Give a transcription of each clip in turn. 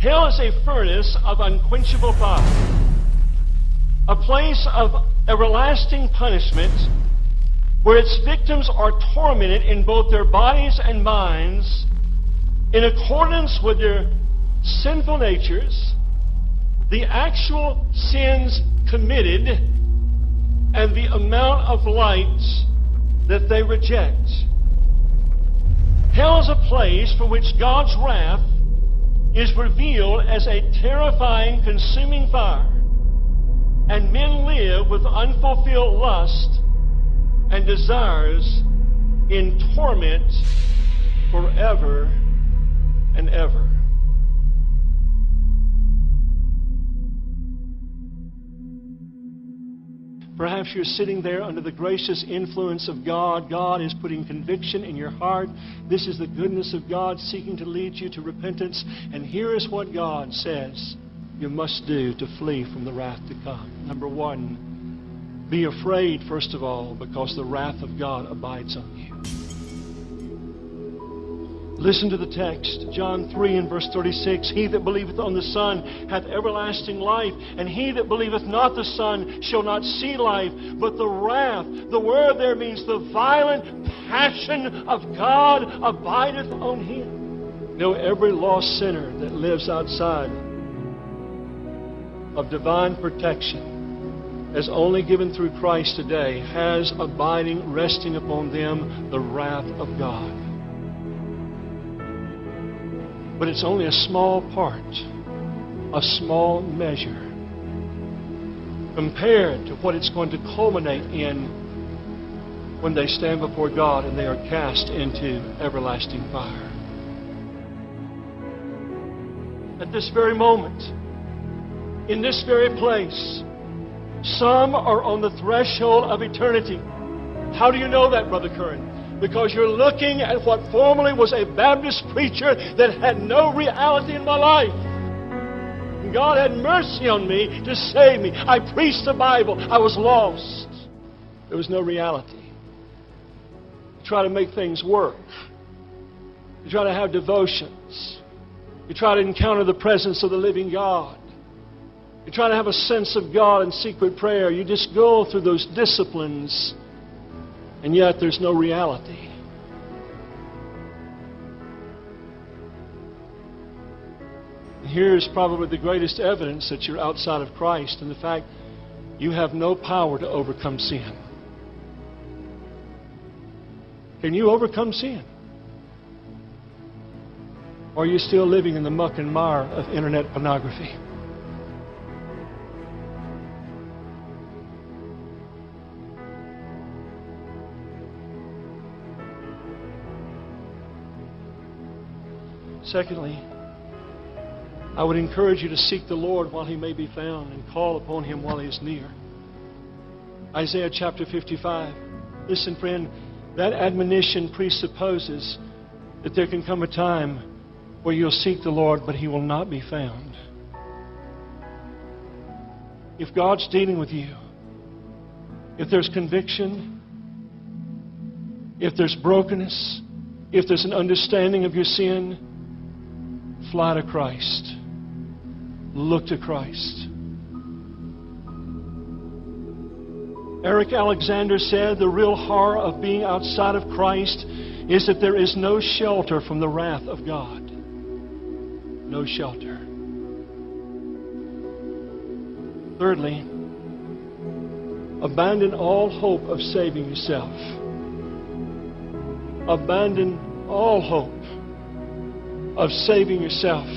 Hell is a furnace of unquenchable fire, a place of everlasting punishment where its victims are tormented in both their bodies and minds in accordance with their sinful natures, the actual sins committed, and the amount of light that they reject. Hell is a place for which God's wrath is revealed as a terrifying, consuming fire, and men live with unfulfilled lust and desires in torment forever and ever. Perhaps you're sitting there under the gracious influence of God. God is putting conviction in your heart. This is the goodness of God seeking to lead you to repentance. And here is what God says you must do to flee from the wrath to come. Number one, be afraid, first of all, because the wrath of God abides on you. Listen to the text, John 3 and verse 36. He that believeth on the Son hath everlasting life, and he that believeth not the Son shall not see life, but the wrath. The word there means the violent passion of God abideth on him. You know, every lost sinner that lives outside of divine protection, as only given through Christ today, has abiding, resting upon them, the wrath of God. But it's only a small part, a small measure, compared to what it's going to culminate in when they stand before God and they are cast into everlasting fire. At this very moment, in this very place, some are on the threshold of eternity. How do you know that, Brother Currin? Because you're looking at what formerly was a Baptist preacher that had no reality in my life. And God had mercy on me to save me. I preached the Bible. I was lost. There was no reality. You try to make things work. You try to have devotions. You try to encounter the presence of the living God. You try to have a sense of God in secret prayer. You just go through those disciplines, and yet there's no reality. And here's probably the greatest evidence that you're outside of Christ, and the fact you have no power to overcome sin. Can you overcome sin? Or are you still living in the muck and mire of internet pornography? Secondly, I would encourage you to seek the Lord while He may be found and call upon Him while He is near. Isaiah chapter 55. Listen, friend, that admonition presupposes that there can come a time where you'll seek the Lord, but He will not be found. If God's dealing with you, if there's conviction, if there's brokenness, if there's an understanding of your sin, fly to Christ. Look to Christ. Eric Alexander said the real horror of being outside of Christ is that there is no shelter from the wrath of God. No shelter. Thirdly, abandon all hope of saving yourself. Abandon all hope of saving yourself.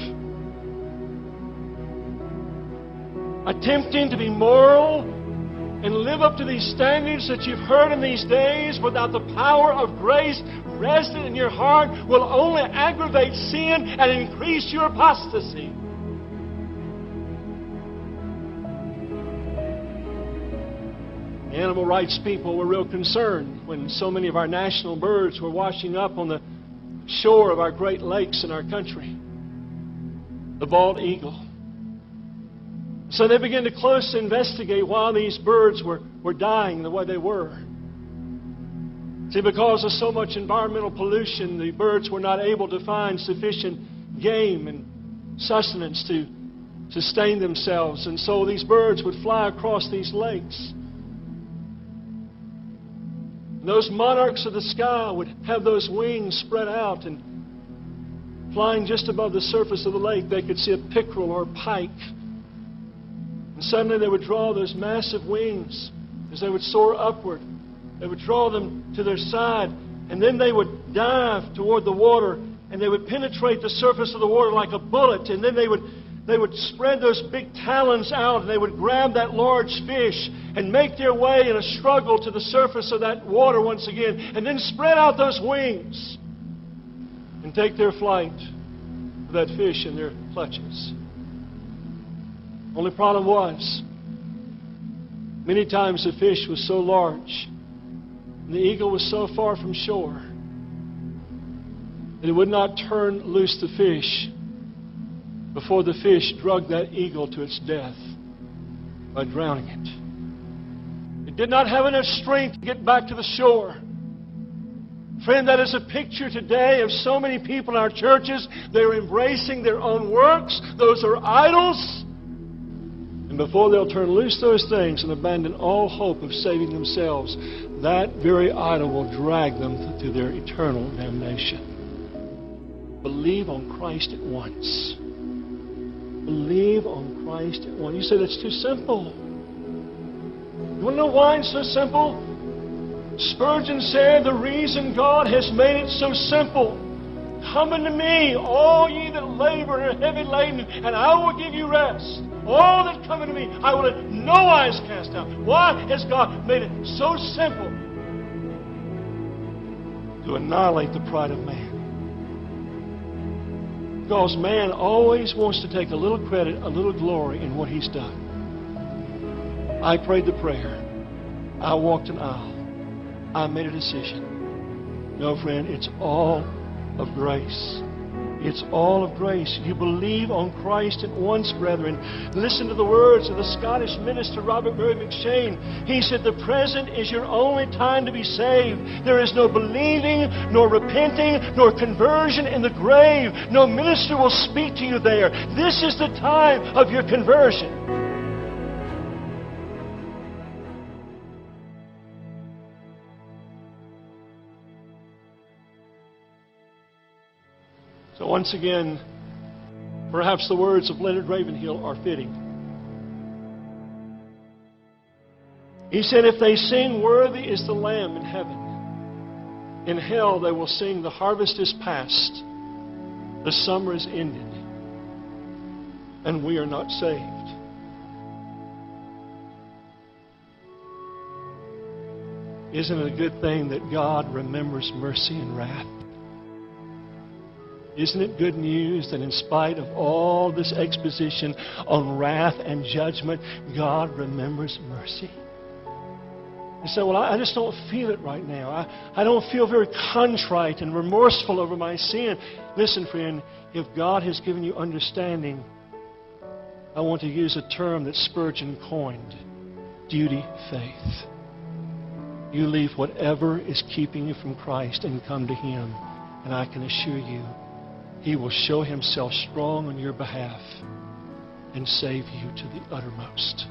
Attempting to be moral and live up to these standards that you've heard in these days without the power of grace resident in your heart will only aggravate sin and increase your apostasy. Animal rights people were real concerned when so many of our national birds were washing up on the shore of our great lakes in our country. The bald eagle. So they began to closely investigate why these birds were dying the way they were. See, because of so much environmental pollution, the birds were not able to find sufficient game and sustenance to sustain themselves. And so these birds would fly across these lakes. And those monarchs of the sky would have those wings spread out, and flying just above the surface of the lake, they could see a pickerel or a pike. And suddenly they would draw those massive wings as they would soar upward. They would draw them to their side, and then they would dive toward the water, and they would penetrate the surface of the water like a bullet, and then they would spread those big talons out, and they would grab that large fish and make their way in a struggle to the surface of that water once again, and then spread out those wings and take their flight with that fish in their clutches. Only problem was, many times the fish was so large and the eagle was so far from shore that it would not turn loose the fish before the fish drugged that eagle to its death by drowning it. It did not have enough strength to get back to the shore. Friend, that is a picture today of so many people in our churches. They're embracing their own works. Those are idols. And before they'll turn loose those things and abandon all hope of saving themselves, that very idol will drag them to their eternal damnation. Believe on Christ at once. Believe on Christ at once. You say that's too simple. You want to know why it's so simple? Spurgeon said, the reason God has made it so simple. Come unto me, all ye that labor and are heavy laden, and I will give you rest. All that come unto me, I will in no wise cast out. Why has God made it so simple? To annihilate the pride of man. Because man always wants to take a little credit, a little glory in what he's done. I prayed the prayer. I walked an aisle. I made a decision. No, friend, it's all of grace. It's all of grace. You believe on Christ at once, brethren. Listen to the words of the Scottish minister Robert Murray McCheyne. He said, the present is your only time to be saved. There is no believing, nor repenting, nor conversion in the grave. No minister will speak to you there. This is the time of your conversion. So once again, perhaps the words of Leonard Ravenhill are fitting. He said, if they sing, worthy is the Lamb in heaven, in hell they will sing, the harvest is past, the summer is ended, and we are not saved. Isn't it a good thing that God remembers mercy and wrath? Isn't it good news that in spite of all this exposition on wrath and judgment, God remembers mercy? You say, well, I just don't feel it right now. I don't feel very contrite and remorseful over my sin. Listen, friend, if God has given you understanding, I want to use a term that Spurgeon coined, duty faith. You leave whatever is keeping you from Christ and come to Him, and I can assure you, He will show Himself strong on your behalf and save you to the uttermost.